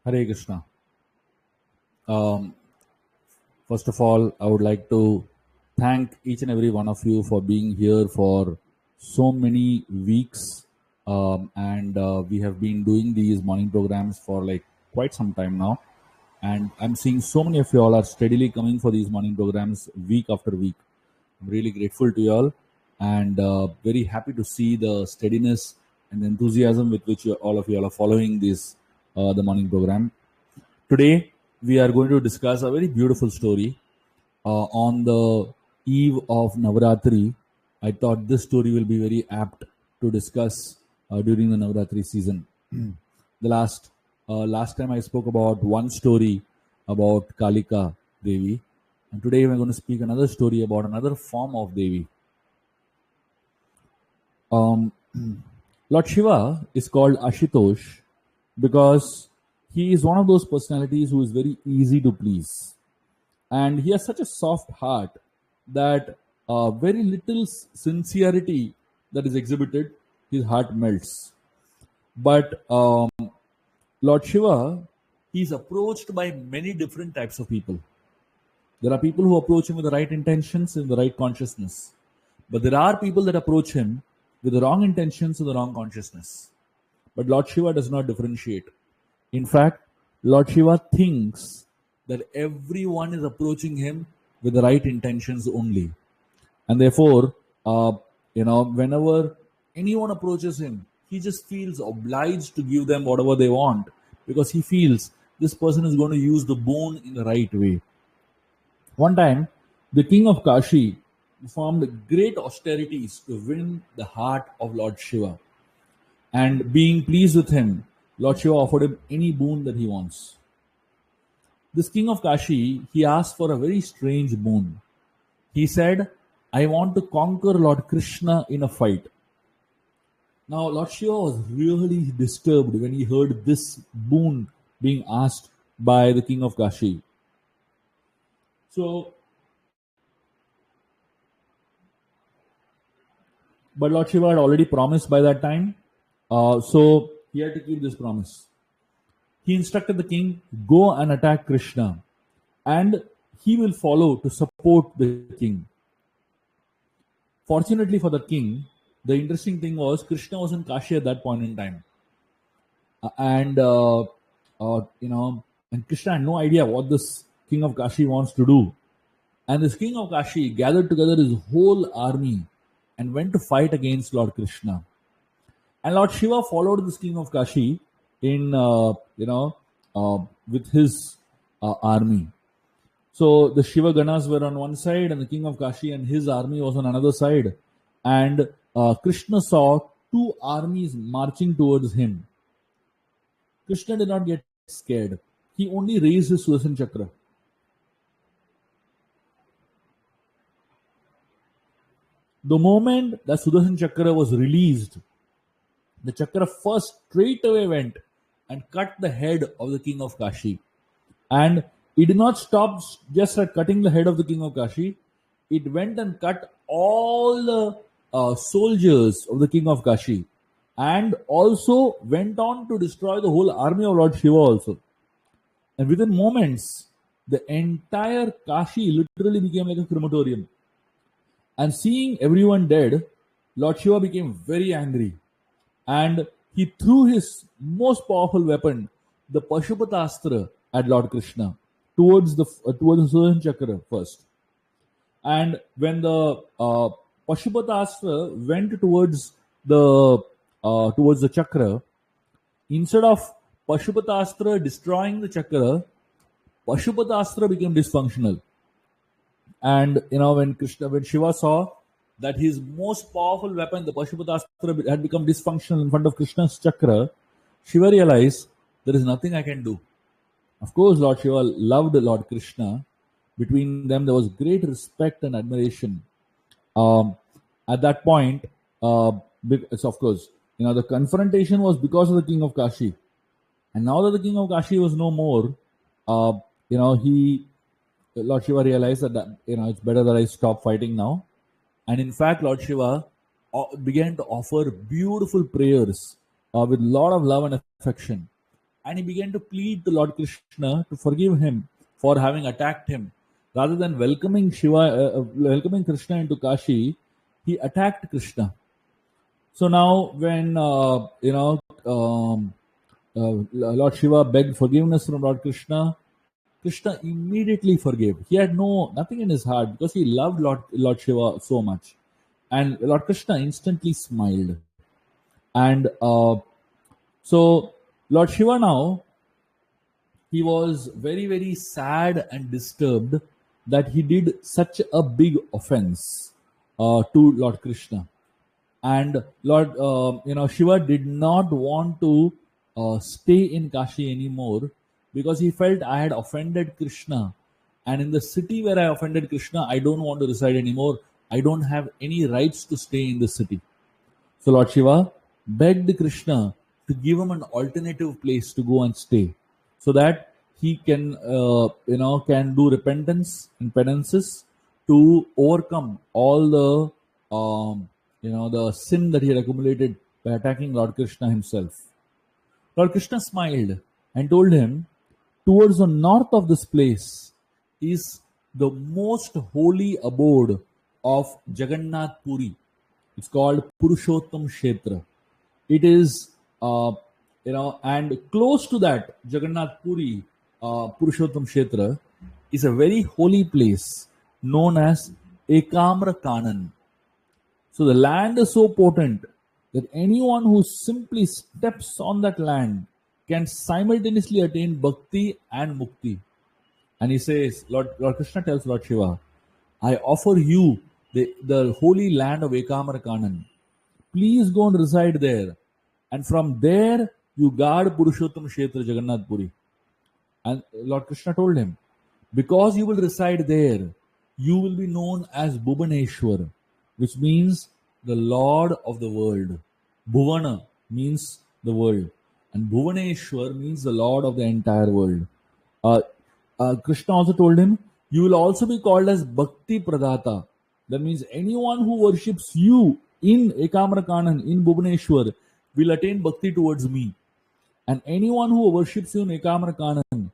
Hare Krishna. Um, First of all, I would like to thank each and every one of you for being here for so many weeks. And we have been doing these morning programs for like quite some time now. And I'm seeing so many of you all are steadily coming for these morning programs week after week. I'm really grateful to you all and very happy to see the steadiness and enthusiasm with which all of you all are following this the morning program. Today, we are going to discuss a very beautiful story on the eve of Navaratri. I thought this story will be very apt to discuss during the Navaratri season. The last time I spoke about one story about Kalika Devi, and today we're going to speak another story about another form of Devi. Um, Lord Shiva is called Ashitosh because he is one of those personalities who is very easy to please. And he has such a soft heart that very little sincerity that is exhibited, his heart melts. But Lord Shiva, he is approached by many different types of people. There are people who approach him with the right intentions and the right consciousness. But there are people that approach him with the wrong intentions and the wrong consciousness. But Lord Shiva does not differentiate. In fact, Lord Shiva thinks that everyone is approaching him with the right intentions only. And therefore, whenever anyone approaches him, he just feels obliged to give them whatever they want because he feels this person is going to use the boon in the right way. One time, the king of Kashi performed great austerities to win the heart of Lord Shiva. And being pleased with him, Lord Shiva offered him any boon that he wants. This king of Kashi, he asked for a very strange boon. He said, I want to conquer Lord Krishna in a fight. Now, Lord Shiva was really disturbed when he heard this boon being asked by the king of Kashi. But Lord Shiva had already promised by that time, so he had to keep this promise. He instructed the king, go and attack Krishna, and he will follow to support the king. Fortunately for the king, the interesting thing was Krishna was in Kashi at that point in time, and Krishna had no idea what this king of Kashi wants to do. And this king of Kashi gathered together his whole army and went to fight against Lord Krishna. And Lord Shiva followed this king of Kashi in, with his army. So the Shiva Ganas were on one side, and the king of Kashi and his army was on another side. And Krishna saw two armies marching towards him. Krishna did not get scared. He only raised his Sudarshan Chakra. The moment the Sudarshan Chakra was released, the Chakra first straight away went and cut the head of the king of Kashi. And it did not stop just at cutting the head of the king of Kashi. It went and cut all the soldiers of the king of Kashi, and also went on to destroy the whole army of Lord Shiva also. And within moments, the entire Kashi literally became like a crematorium. And seeing everyone dead, Lord Shiva became very angry. And he threw his most powerful weapon, the Pashupatastra, at Lord Krishna towards the Sudarshan Chakra first. And when the Pashupatastra went towards the chakra, instead of Pashupatastra destroying the chakra, Pashupatastra became dysfunctional. And when Shiva saw that his most powerful weapon, the Pashupatastra, had become dysfunctional in front of Krishna's chakra, Shiva realized there is nothing I can do. Of course, Lord Shiva loved Lord Krishna. Between them, there was great respect and admiration. At that point, of course, the confrontation was because of the king of Kashi. And now that the king of Kashi was no more, Lord Shiva realized that it's better that I stop fighting now. And in fact, Lord Shiva began to offer beautiful prayers with a lot of love and affection. and he began to plead to Lord Krishna to forgive him for having attacked him. Rather than welcoming Krishna into Kashi, he attacked Krishna. So now, when Lord Shiva begged forgiveness from Lord Krishna, Krishna immediately forgave. He had nothing in his heart because he loved Lord Shiva so much, and Lord Krishna instantly smiled. And so Lord Shiva now, he was very, very sad and disturbed that he did such a big offense to Lord Krishna. And Shiva did not want to stay in Kashi anymore because he felt, I had offended Krishna, and in the city where I offended Krishna, I don't want to reside anymore. I don't have any rights to stay in the city. So Lord Shiva begged Krishna to give him an alternative place to go and stay, so that he can do repentance and penances to overcome all the sin that he had accumulated by attacking Lord Krishna himself. Lord Krishna smiled and told him, towards the north of this place is the most holy abode of Jagannath Puri. It's called Purushottam Kshetra. It is, and close to that Jagannath Puri, Purushottam Kshetra, is a very holy place known as Ekamra Kanan. So the land is so potent that anyone who simply steps on that land can simultaneously attain bhakti and mukti. And he says, Lord Krishna tells Lord Shiva, I offer you the holy land of Ekamra Kanan. Please go and reside there. And from there, you guard Purushottam Kshetra Jagannath Puri. And Lord Krishna told him, because you will reside there, you will be known as Bhuvaneshwar, which means the Lord of the world. Bhuvana means the world, and Bhuvaneshwar means the Lord of the entire world. Krishna also told him, you will also be called as Bhakti Pradata. That means anyone who worships you in Ekamra Kanan, in Bhuvaneshwar, will attain bhakti towards me. And anyone who worships you in Ekamra Kanan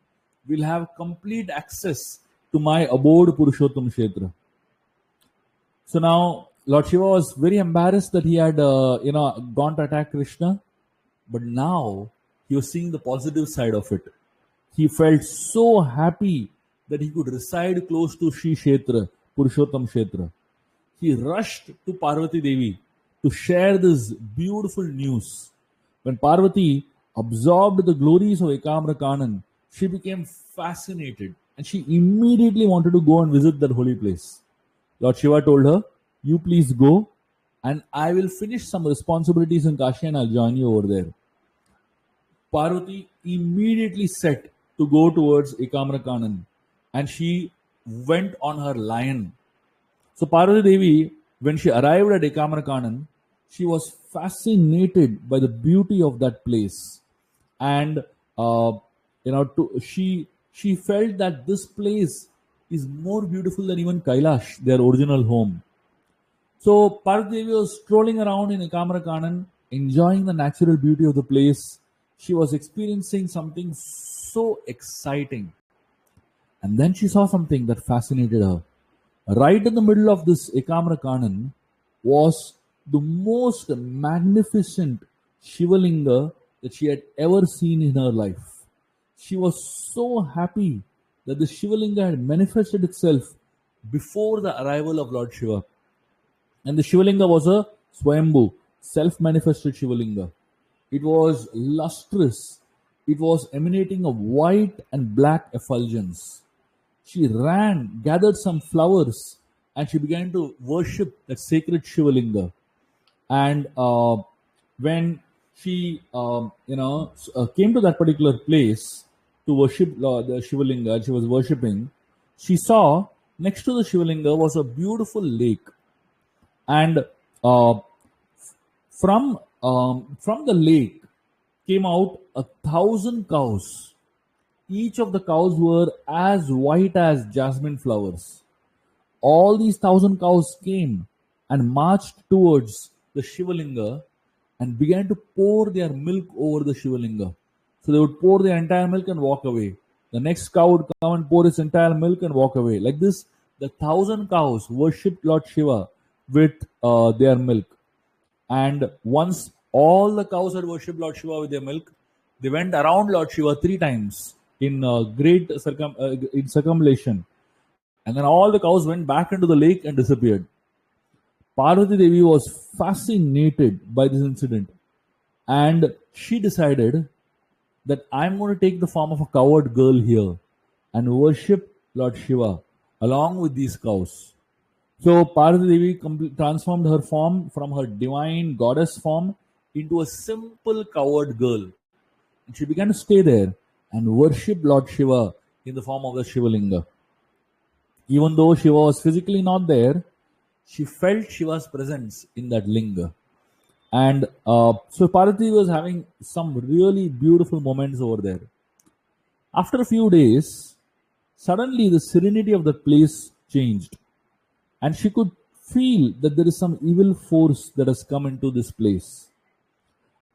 will have complete access to my abode Purushottam Kshetra. So now Lord Shiva was very embarrassed that he had gone to attack Krishna, but now he was seeing the positive side of it. He felt so happy that he could reside close to Shri Kshetra, Purushottam Kshetra. He rushed to Parvati Devi to share this beautiful news. When Parvati absorbed the glories of Ekamra Kanan, she became fascinated and she immediately wanted to go and visit that holy place. Lord Shiva told her, you please go and I will finish some responsibilities in Kashi and I'll join you over there. Parvati immediately set to go towards Ekamra Kanan and she went on her lion. So Parvati Devi, when she arrived at Ekamra Kanan, she was fascinated by the beauty of that place. And she felt that this place is more beautiful than even Kailash, their original home. So Parvati Devi was strolling around in Ekamra Kanan, enjoying the natural beauty of the place. She was experiencing something so exciting. And then she saw something that fascinated her. Right in the middle of this Ekamra Kanan was the most magnificent Shivalinga that she had ever seen in her life. She was so happy that the Shivalinga had manifested itself before the arrival of Lord Shiva. And the Shivalinga was a Swayambhu, self-manifested Shivalinga. It was lustrous. It was emanating a white and black effulgence. She ran, gathered some flowers, and she began to worship that sacred Shivalinga. And when she, came to that particular place to worship the Shivalinga, she was worshipping, she saw next to the Shivalinga was a beautiful lake. And from the lake came out 1,000 cows. Each of the cows were as white as jasmine flowers. All these 1,000 cows came and marched towards the Shivalinga and began to pour their milk over the Shivalinga. So they would pour the entire milk and walk away. The next cow would come and pour its entire milk and walk away. Like this, the 1,000 cows worshipped Lord Shiva with their milk. And once all the cows had worshipped Lord Shiva with their milk, they went around Lord Shiva 3 times in great in circumambulation. And then all the cows went back into the lake and disappeared. Parvati Devi was fascinated by this incident, and she decided that I'm going to take the form of a coward girl here and worship Lord Shiva along with these cows. So Parvati Devi transformed her form from her divine goddess form into a simple coward girl. And she began to stay there and worship Lord Shiva in the form of the Shivalinga. Even though Shiva was physically not there, she felt Shiva's presence in that linga. And so Parvati was having some really beautiful moments over there. After a few days, suddenly the serenity of the place changed. And she could feel that there is some evil force that has come into this place.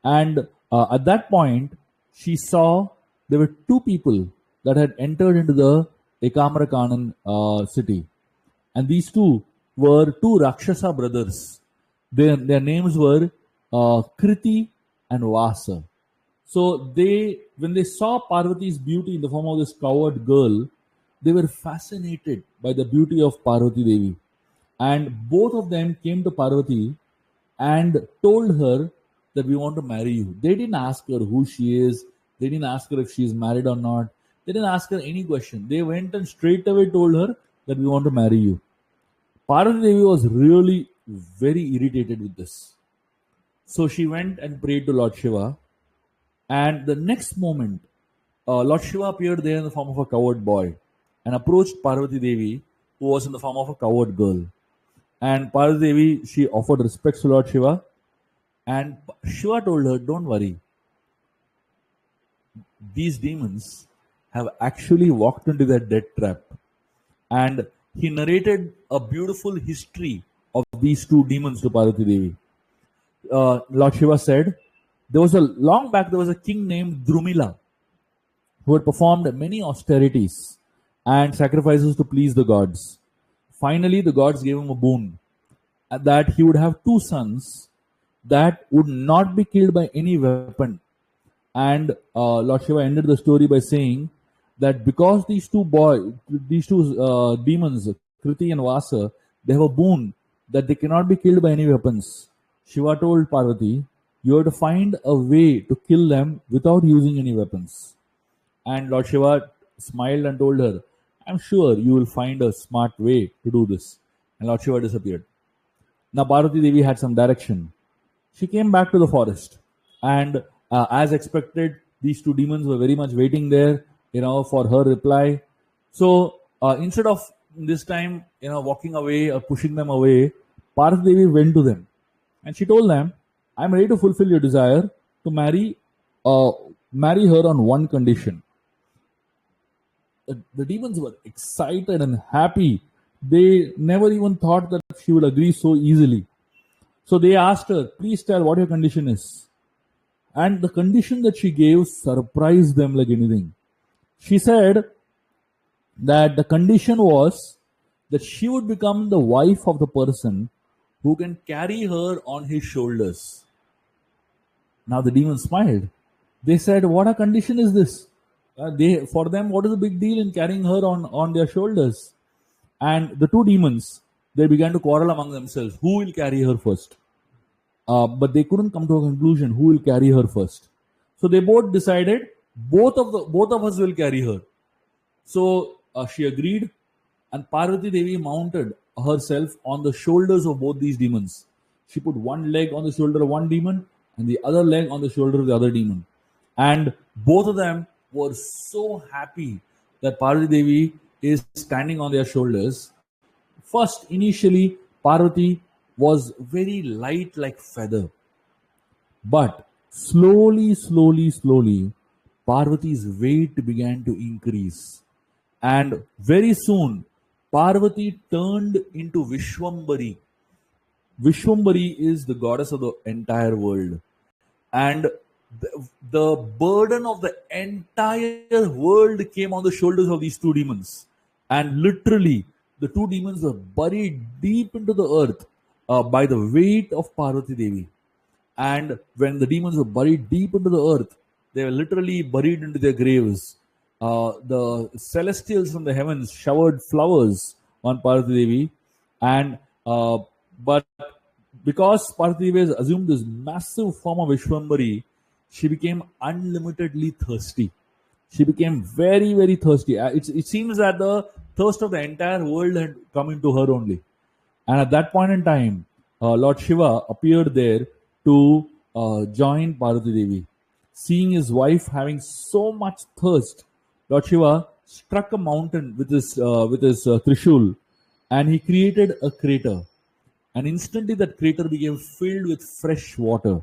And at that point, she saw there were 2 people that had entered into the Ekamrakanan city. And these 2 were 2 Rakshasa brothers. Their names were Kriti and Vasa. So when they saw Parvati's beauty in the form of this coward girl, they were fascinated by the beauty of Parvati Devi. And both of them came to Parvati and told her that we want to marry you. They didn't ask her who she is. They didn't ask her if she is married or not. They didn't ask her any question. They went and straight away told her that we want to marry you. Parvati Devi was really very irritated with this. So she went and prayed to Lord Shiva. And the next moment, Lord Shiva appeared there in the form of a coward boy and approached Parvati Devi, who was in the form of a coward girl. And Parvati Devi, she offered respects to Lord Shiva. And Shiva told her, don't worry. These demons have actually walked into their death trap. And he narrated a beautiful history of these 2 demons to Parvati Devi. Lord Shiva said, there was a king named Drumila who had performed many austerities and sacrifices to please the gods. Finally, the gods gave him a boon that he would have 2 sons that would not be killed by any weapon. And Lord Shiva ended the story by saying that because these 2 demons, Kriti and Vasa, they have a boon that they cannot be killed by any weapons. Shiva told Parvati, you have to find a way to kill them without using any weapons. And Lord Shiva smiled and told her, I'm sure you will find a smart way to do this. And Lord Shiva disappeared. Now Parvati Devi had some direction. She came back to the forest. And as expected, these 2 demons were very much waiting there, for her reply. So instead of this time, walking away or pushing them away, Parvati Devi went to them. And she told them, I'm ready to fulfill your desire to marry her on one condition. The demons were excited and happy. They never even thought that she would agree so easily. So they asked her, please tell what your condition is. And the condition that she gave surprised them like anything. She said that the condition was that she would become the wife of the person who can carry her on his shoulders. Now the demons smiled. They said, what a condition is this? For them, what is the big deal in carrying her on their shoulders? And the 2 demons, they began to quarrel among themselves. Who will carry her first? But they couldn't come to a conclusion who will carry her first. So they both decided both of us will carry her. So she agreed, and Parvati Devi mounted herself on the shoulders of both these demons. She put one leg on the shoulder of one demon and the other leg on the shoulder of the other demon. And both of them were so happy that Parvati Devi is standing on their shoulders. First, initially, Parvati was very light like feather. But slowly, Parvati's weight began to increase. And very soon, Parvati turned into Vishwambhari. Vishwambhari is the goddess of the entire world. And the burden of the entire world came on the shoulders of these two demons. And literally, the two demons were buried deep into the earth by the weight of Parvati Devi. And when the demons were buried deep into the earth, they were literally buried into their graves. The celestials from the heavens showered flowers on Parvati Devi, and but because Parvati Devi has assumed this massive form of Vishwambhari, she became unlimitedly thirsty. She became very, very thirsty. It seems that the thirst of the entire world had come into her only. And at that point in time, Lord Shiva appeared there to join Parvati Devi. Seeing his wife having so much thirst, Lord Shiva struck a mountain with his Trishul, and he created a crater. And instantly that crater became filled with fresh water.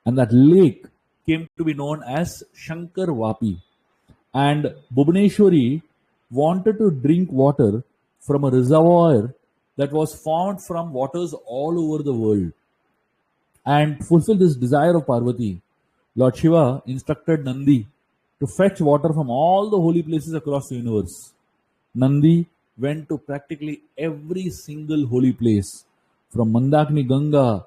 And that lake came to be known as Shankar Vapi. And Bhubaneswari wanted to drink water from a reservoir that was formed from waters all over the world. And to fulfill this desire of Parvati, Lord Shiva instructed Nandi to fetch water from all the holy places across the universe. Nandi went to practically every single holy place, from Mandakini Ganga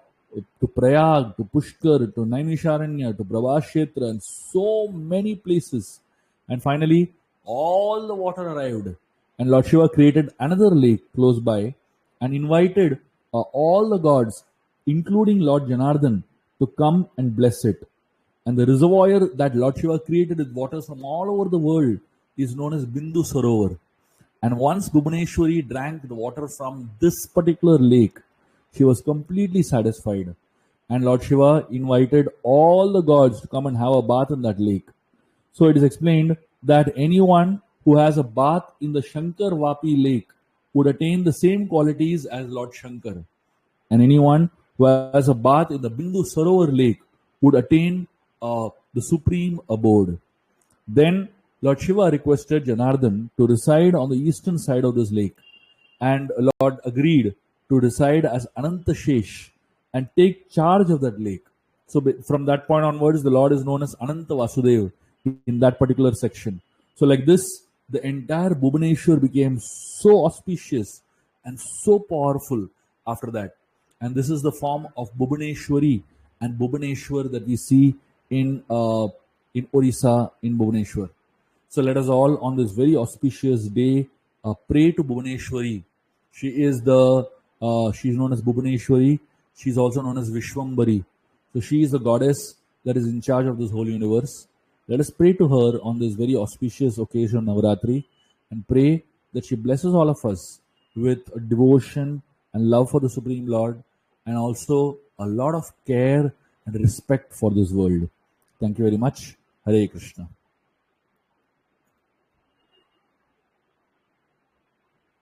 to Prayag to Pushkar to Naimisharanya to Prabhashetra, and so many places. And finally, all the water arrived, and Lord Shiva created another lake close by and invited all the gods, including Lord Janardhan, to come and bless it. And the reservoir that Lord Shiva created with waters from all over the world is known as Bindu Sarovar. And once Bhubaneswari drank the water from this particular lake, she was completely satisfied. And Lord Shiva invited all the gods to come and have a bath in that lake. So it is explained that anyone who has a bath in the Shankar Vapi lake would attain the same qualities as Lord Shankar. And anyone who has a bath in the Bindu Sarovar lake would attain the supreme abode. Then Lord Shiva requested Janardhan to reside on the eastern side of this lake, and Lord agreed to reside as Anantashesh and take charge of that lake. So from that point onwards, the Lord is known as Ananta Vasudev in that particular section. So like this, the entire Bhubaneswar became so auspicious and so powerful after that. And this is the form of Bhubaneswari and Bhubaneswar that we see in Orissa, in Bhubaneswar. So let us all on this very auspicious day pray to Bhubaneswari. She is known as Bhubaneswari. She is also known as Vishwambhari. So she is the goddess that is in charge of this whole universe. Let us pray to her on this very auspicious occasion of Navaratri and pray that she blesses all of us with devotion and love for the Supreme Lord, and also a lot of care and respect for this world. Thank you very much. Hare Krishna.